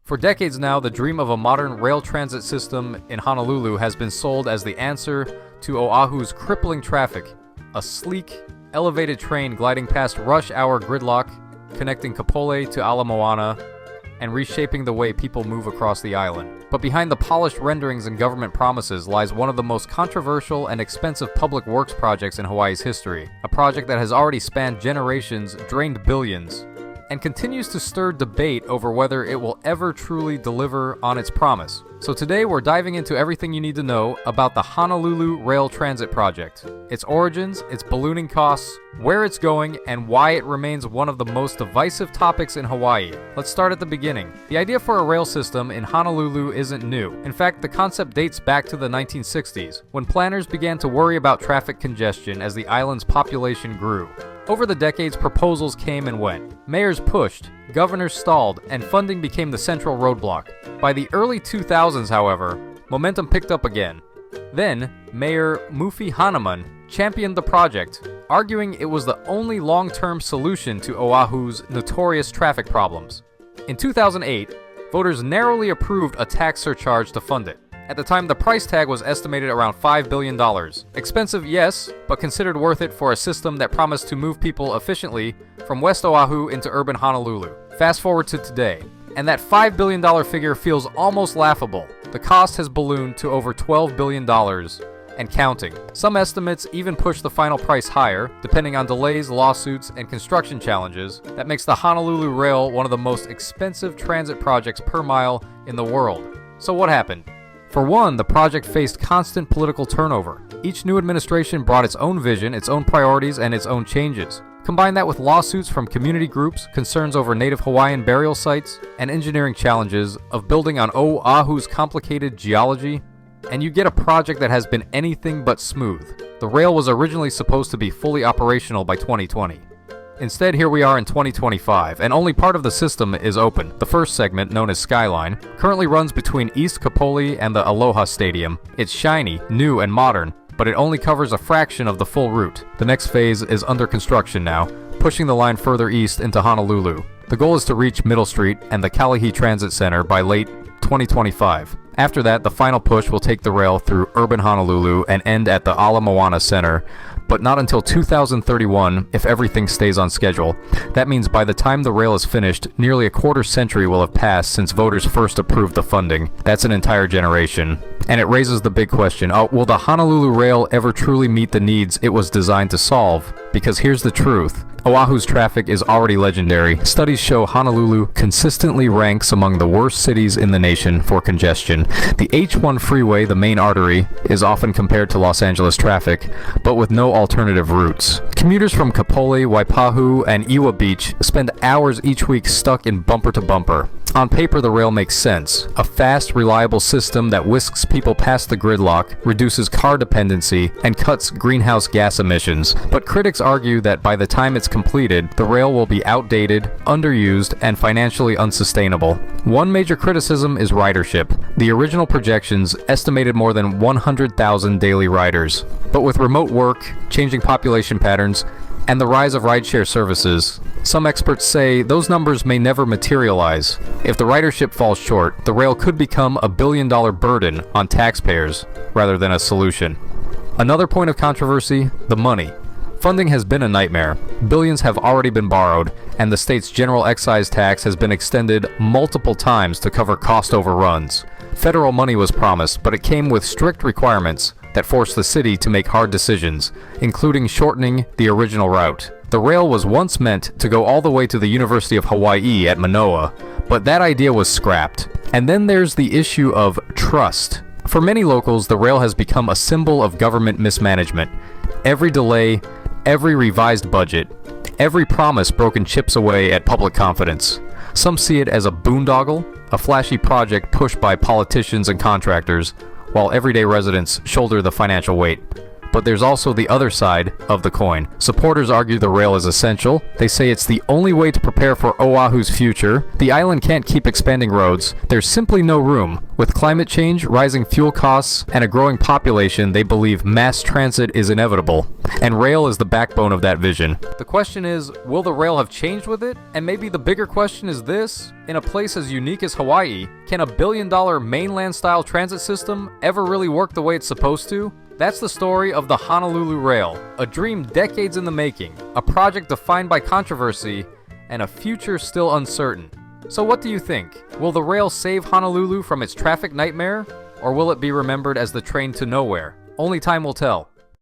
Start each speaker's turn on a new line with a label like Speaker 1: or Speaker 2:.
Speaker 1: For decades now, the dream of a modern rail transit system in Honolulu has been sold as the answer to Oahu's crippling traffic. A sleek, elevated train gliding past rush hour gridlock, connecting Kapolei to Ala Moana, and reshaping the way people move across the island. But behind the polished renderings and government promises lies one of the most controversial and expensive public works projects in Hawaii's history. A project that has already spanned generations, drained billions, and continues to stir debate over whether it will ever truly deliver on its promise. So today we're diving into everything you need to know about the Honolulu Rail Transit Project, its origins, its ballooning costs, where it's going, and why it remains one of the most divisive topics in Hawaii. Let's start at the beginning. The idea for a rail system in Honolulu isn't new. In fact, the concept dates back to the 1960s, when planners began to worry about traffic congestion as the island's population grew. Over the decades, proposals came and went. Mayors pushed, governors stalled, and funding became the central roadblock. By the early 2000s, however, momentum picked up again. Then, Mayor Mufi Hanemann championed the project, arguing it was the only long-term solution to Oahu's notorious traffic problems. In 2008, voters narrowly approved a tax surcharge to fund it. At the time, the price tag was estimated around $5 billion. Expensive, yes, but considered worth it for a system that promised to move people efficiently from West Oahu into urban Honolulu. Fast forward to today, and that $5 billion figure feels almost laughable. The cost has ballooned to over $12 billion and counting. Some estimates even push the final price higher, depending on delays, lawsuits, and construction challenges. That makes the Honolulu Rail one of the most expensive transit projects per mile in the world. So what happened? For one, the project faced constant political turnover. Each new administration brought its own vision, its own priorities, and its own changes. Combine that with lawsuits from community groups, concerns over native Hawaiian burial sites, and engineering challenges of building on Oahu's complicated geology, and you get a project that has been anything but smooth. The rail was originally supposed to be fully operational by 2020. Instead, here we are in 2025, and only part of the system is open. The first segment, known as Skyline, currently runs between East Kapolei and the Aloha Stadium. It's shiny, new, and modern, but it only covers a fraction of the full route. The next phase is under construction now, pushing the line further east into Honolulu. The goal is to reach Middle Street and the Kalihi Transit Center by late 2025. After that, the final push will take the rail through urban Honolulu and end at the Ala Moana Center, but not until 2031 if everything stays on schedule. That means by the time the rail is finished, nearly a quarter century will have passed since voters first approved the funding. That's an entire generation. And it raises the big question, will the Honolulu Rail ever truly meet the needs it was designed to solve? Because here's the truth. Oahu's traffic is already legendary. Studies show Honolulu consistently ranks among the worst cities in the nation for congestion. The H1 freeway, the main artery, is often compared to Los Angeles traffic, but with no alternative routes. Commuters from Kapolei, Waipahu, and Iwa Beach spend hours each week stuck in bumper to bumper. On paper, the rail makes sense. A fast, reliable system that whisks people past the gridlock, reduces car dependency, and cuts greenhouse gas emissions. But critics argue that by the time it's completed, the rail will be outdated, underused, and financially unsustainable. One major criticism is ridership. The original projections estimated more than 100,000 daily riders. But with remote work, changing population patterns, and the rise of rideshare services, some experts say those numbers may never materialize. If the ridership falls short, the rail could become a billion-dollar burden on taxpayers rather than a solution. Another point of controversy, the money. Funding has been a nightmare. Billions have already been borrowed, and the state's general excise tax has been extended multiple times to cover cost overruns. Federal money was promised, but it came with strict requirements that forced the city to make hard decisions, including shortening the original route. The rail was once meant to go all the way to the University of Hawaii at Manoa, but that idea was scrapped. And then there's the issue of trust. For many locals, the rail has become a symbol of government mismanagement. Every delay, every revised budget, every promise broken chips away at public confidence. Some see it as a boondoggle, a flashy project pushed by politicians and contractors, while everyday residents shoulder the financial weight. But there's also the other side of the coin. Supporters argue the rail is essential. They say it's the only way to prepare for Oahu's future. The island can't keep expanding roads. There's simply no room. With climate change, rising fuel costs, and a growing population, they believe mass transit is inevitable. And rail is the backbone of that vision. The question is, will the rail have changed with it? And maybe the bigger question is this: in a place as unique as Hawaii, can a billion-dollar mainland-style transit system ever really work the way it's supposed to? That's the story of the Honolulu Rail, a dream decades in the making, a project defined by controversy, and a future still uncertain. So what do you think? Will the rail save Honolulu from its traffic nightmare? Or will it be remembered as the train to nowhere? Only time will tell.